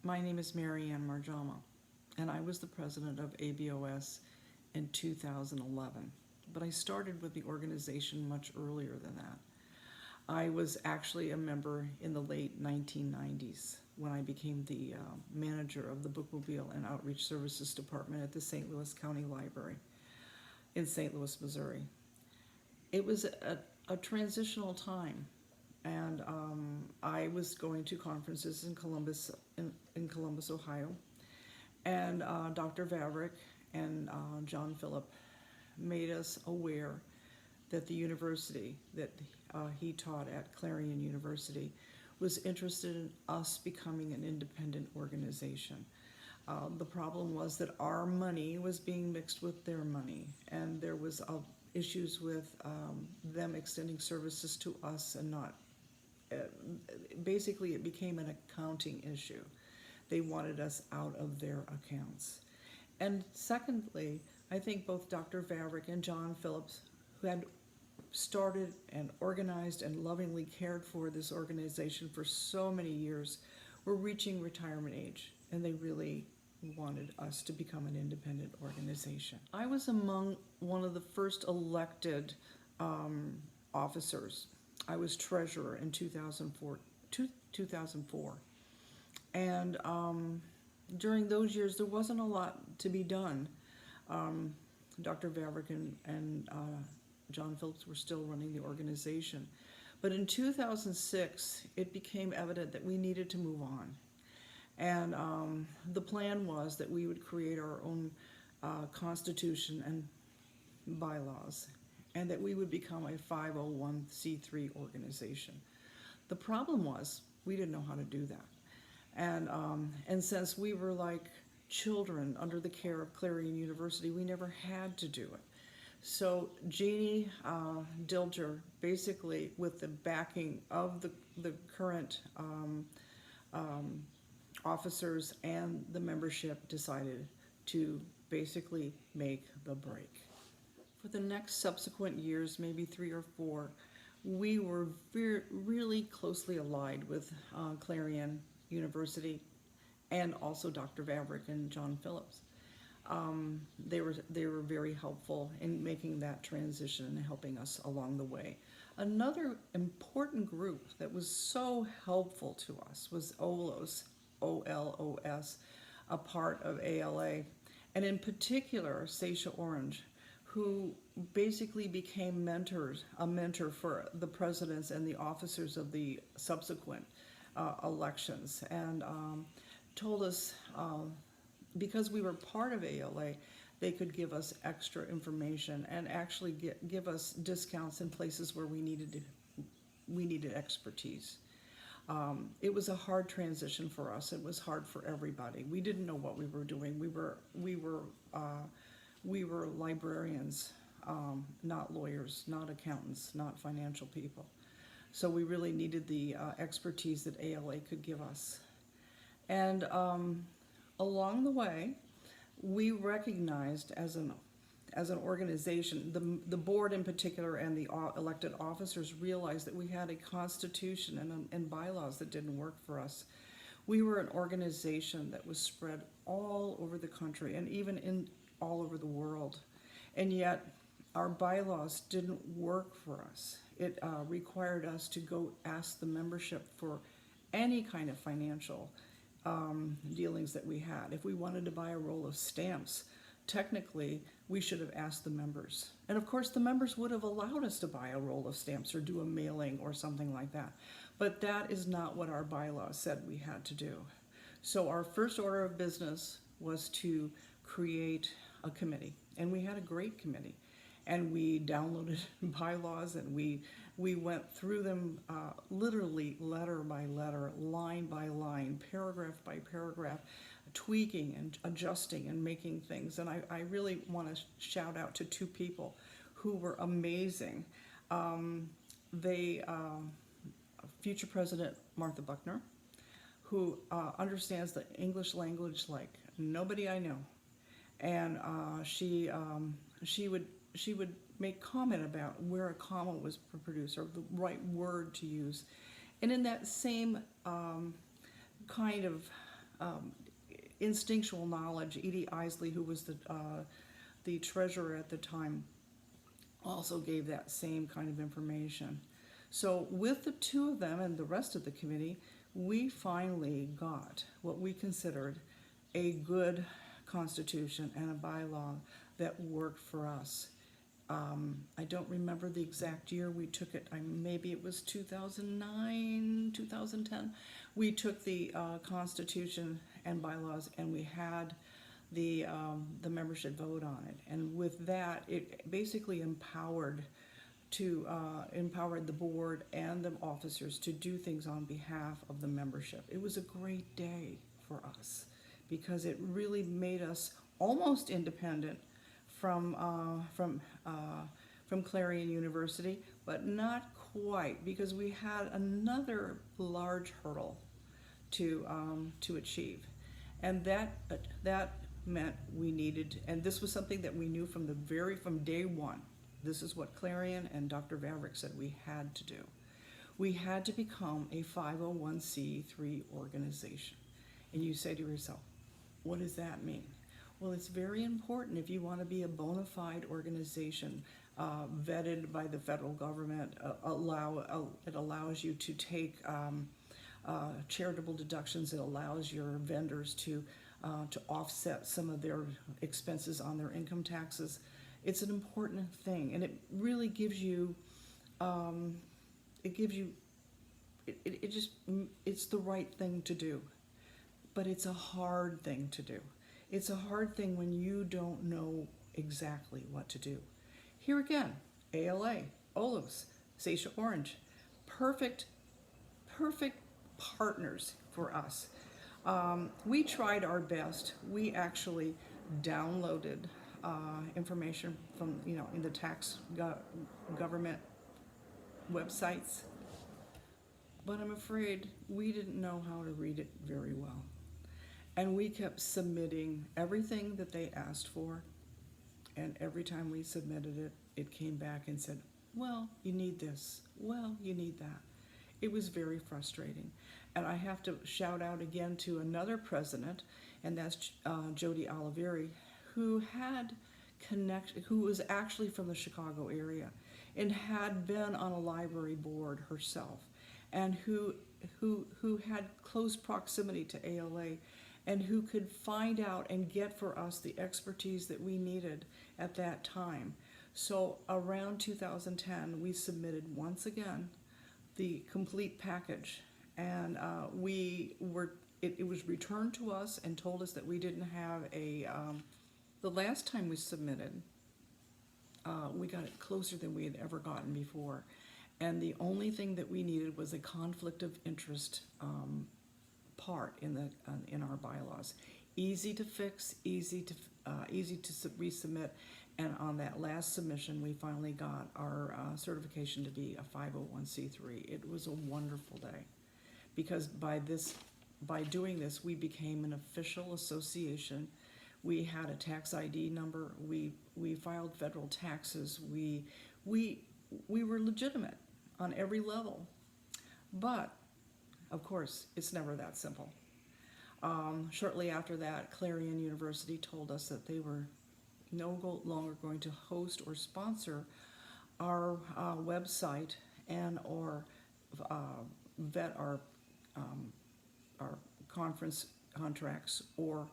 My name is MaryAnne Marjamaa, and I was the president of ABOS in 2011. But I started with the organization much earlier than that. I was actually a member in the late 1990s when I became the manager of the Bookmobile and Outreach Services Department at the St. Louis County Library in St. Louis, Missouri. It was a transitional time, and I was going to conferences in Columbus, Ohio, and Dr. Vavrick and John Phillip made us aware that the university that he taught at Clarion University was interested in us becoming an independent organization. The problem was that our money was being mixed with their money, and there was issues with them extending services to us and not. Basically, it became an accounting issue. They wanted us out of their accounts. And secondly, I think both Dr. Vavrick and John Phillips, who had started and organized and lovingly cared for this organization for so many years, were reaching retirement age, and they really wanted us to become an independent organization. I was among one of the first elected officers. I was treasurer in 2004. And during those years, there wasn't a lot to be done. Dr. Vavrick and John Phillips were still running the organization. But in 2006, it became evident that we needed to move on. And the plan was that we would create our own constitution and bylaws, and that we would become a 501c3 organization. The problem was we didn't know how to do that. And since we were like children under the care of Clarion University, we never had to do it. So Jeannie Dilger, basically with the backing of the current officers and the membership, decided to basically make the break. For the next subsequent years, maybe 3 or 4, we were really closely allied with Clarion University and also Dr. Vavrick and John Phillips. They were very helpful in making that transition and helping us along the way. Another important group that was so helpful to us was OLOS, O-L-O-S, a part of ALA, and in particular Sasha Orange, who basically became a mentor for the presidents and the officers of the subsequent elections, and told us, because we were part of ALA, they could give us extra information and actually give us discounts in places where we needed expertise. It was a hard transition for us. It was hard for everybody. We didn't know what we were doing. We were librarians, not lawyers, not accountants, not financial people. So we really needed the expertise that ALA could give us. And along the way, we recognized as an organization, the board in particular and the elected officers realized that we had a constitution and bylaws that didn't work for us. We were an organization that was spread all over the country and even all over the world, and yet our bylaws didn't work for us. It required us to go ask the membership for any kind of financial dealings that we had. If we wanted to buy a roll of stamps, technically we should have asked the members. And of course the members would have allowed us to buy a roll of stamps or do a mailing or something like that. But that is not what our bylaws said we had to do. So our first order of business was to create a committee. And we had a great committee. And we downloaded bylaws and we went through them literally letter by letter, line by line, paragraph by paragraph, tweaking and adjusting and making things. And I really want to shout out to 2 people who were amazing. Future President Martha Buckner, who understands the English language like nobody I know. And she would make comment about where a comma was produced or the right word to use. And in that same kind of instinctual knowledge. Edie Isley, who was the treasurer at the time, also gave that same kind of information. So with the two of them and the rest of the committee, we finally got what we considered a good constitution and a bylaw that worked for us. I don't remember the exact year we took it. Maybe it was 2009, 2010. We took the Constitution and bylaws, and we had the membership vote on it. And with that, it basically empowered the board and the officers to do things on behalf of the membership. It was a great day for us because it really made us almost independent from Clarion University, but not quite, because we had another large hurdle to achieve, and that meant we needed, and this was something that we knew from day one. This is what Clarion and Dr. Vavrick said we had to do. We had to become a 501c3 organization. And you say to yourself, what does that mean? Well, it's very important if you want to be a bona fide organization, vetted by the federal government. It allows you to take charitable deductions. It allows your vendors to offset some of their expenses on their income taxes. It's an important thing, and it really gives you, it's the right thing to do, but it's a hard thing to do. It's a hard thing when you don't know exactly what to do. Here again, ALA, OLOS, Sasha Orange, perfect partners for us. We tried our best. We actually downloaded information from, in the tax government websites, but I'm afraid we didn't know how to read it very well. And we kept submitting everything that they asked for, and every time we submitted it, it came back and said, well, you need this, well, you need that. It was very frustrating. And I have to shout out again to another president, and that's Jody Oliveri, who was actually from the Chicago area and had been on a library board herself, and who had close proximity to ALA, and who could find out and get for us the expertise that we needed at that time. So around 2010, we submitted once again the complete package, and it was returned to us and told us that we didn't have the last time we submitted, we got it closer than we had ever gotten before. And the only thing that we needed was a conflict of interest part in our bylaws. Easy to fix, easy to resubmit, and on that last submission, we finally got our certification to be a 501c3. It was a wonderful day, because by doing this, we became an official association. We had a tax ID number. We filed federal taxes. We were legitimate on every level, but of course, it's never that simple. Shortly after that, Clarion University told us that they were no longer going to host or sponsor our website or vet our conference contracts, or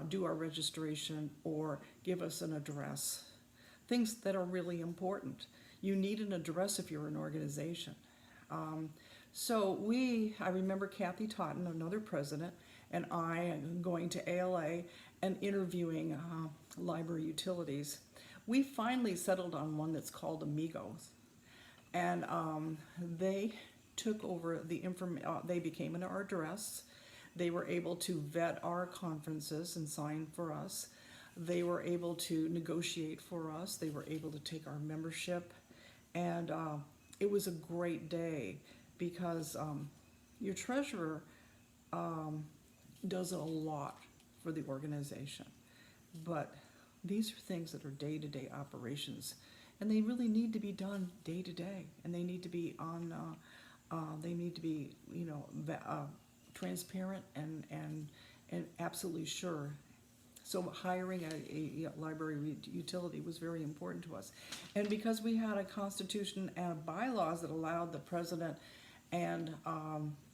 do our registration, or give us an address. Things that are really important. You need an address if you're an organization. So I remember Kathy Totten, another president, and I going to ALA and interviewing library utilities. We finally settled on one that's called Amigos, and they took over the information. They became our address. They were able to vet our conferences and sign for us. They were able to negotiate for us. They were able to take our membership, and it was a great day, because your treasurer does a lot for the organization, but these are things that are day-to-day operations, and they really need to be done day-to-day, and they need to be transparent and and absolutely sure. So hiring a library utility was very important to us. And because we had a constitution and bylaws that allowed the president and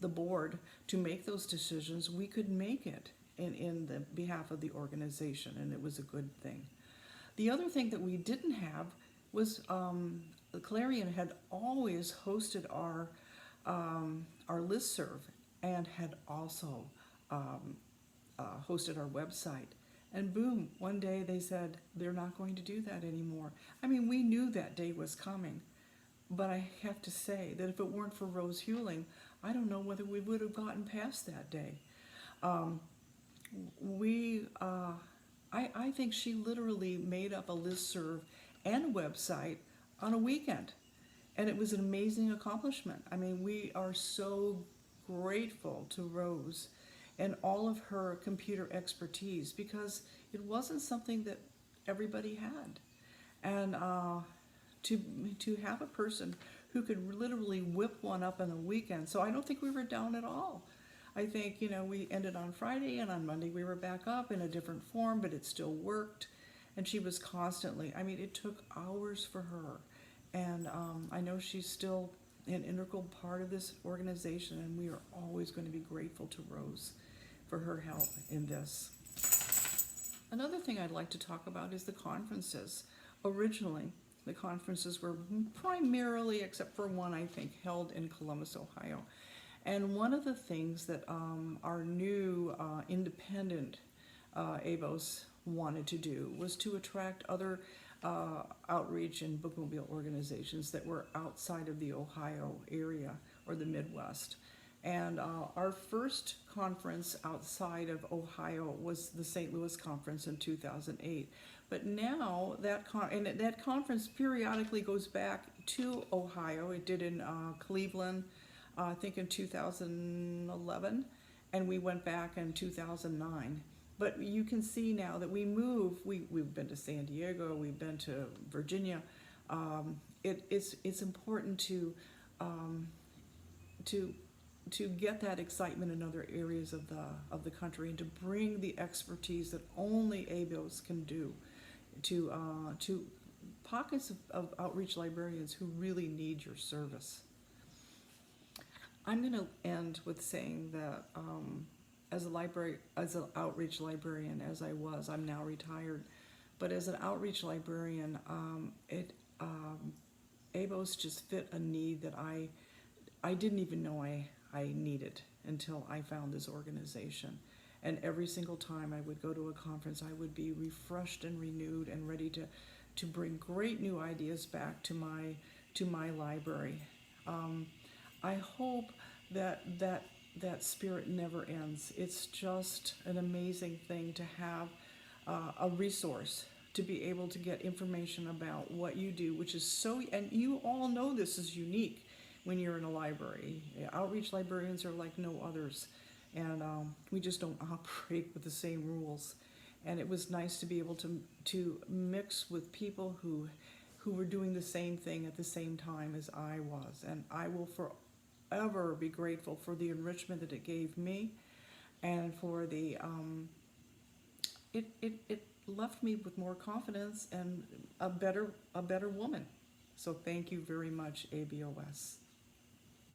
the board to make those decisions, we could make it in the behalf of the organization, and it was a good thing. The other thing that we didn't have was the Clarion had always hosted our listserv and had also hosted our website. And boom, one day they said they're not going to do that anymore. I mean, we knew that day was coming, but I have to say that if it weren't for Rose Hewling, I don't know whether we would have gotten past that day. Um, we, I think she literally made up a listserv and website on a weekend, and it was an amazing accomplishment. I mean, we are so grateful to Rose and all of her computer expertise, because it wasn't something that everybody had. And to have a person who could literally whip one up in a weekend, so I don't think we were down at all. I think, we ended on Friday, and on Monday we were back up in a different form, but it still worked. And she was constantly, I mean, it took hours for her. And I know she's still an integral part of this organization, and we are always going to be grateful to Rose for her help in this. Another thing I'd like to talk about is the conferences. Originally, the conferences were primarily, except for one, I think, held in Columbus, Ohio. And one of the things that our new independent ABOS wanted to do was to attract other outreach and bookmobile organizations that were outside of the Ohio area or the Midwest. And our first conference outside of Ohio was the St. Louis Conference in 2008. But now that that conference periodically goes back to Ohio. It did in Cleveland, I think in 2011, and we went back in 2009. But you can see now that we move. We've been to San Diego. We've been to Virginia. It's important to get that excitement in other areas of the country, and to bring the expertise that only ABOS can do to pockets of outreach librarians who really need your service. I'm going to end with saying that as an outreach librarian, as I was, I'm now retired, but as an outreach librarian, ABOS just fit a need that I didn't even know I needed until I found this organization. And every single time I would go to a conference, I would be refreshed and renewed and ready to bring great new ideas back to my library. I hope that spirit never ends. It's just an amazing thing to have a resource to be able to get information about what you do, which is so, and you all know this is unique when you're in a library. Outreach librarians are like no others, and we just don't operate with the same rules. And it was nice to be able to mix with people who were doing the same thing at the same time as I was, and I will forever be grateful for the enrichment that it gave me, and for the it left me with more confidence and a better woman. So thank you very much, ABOS.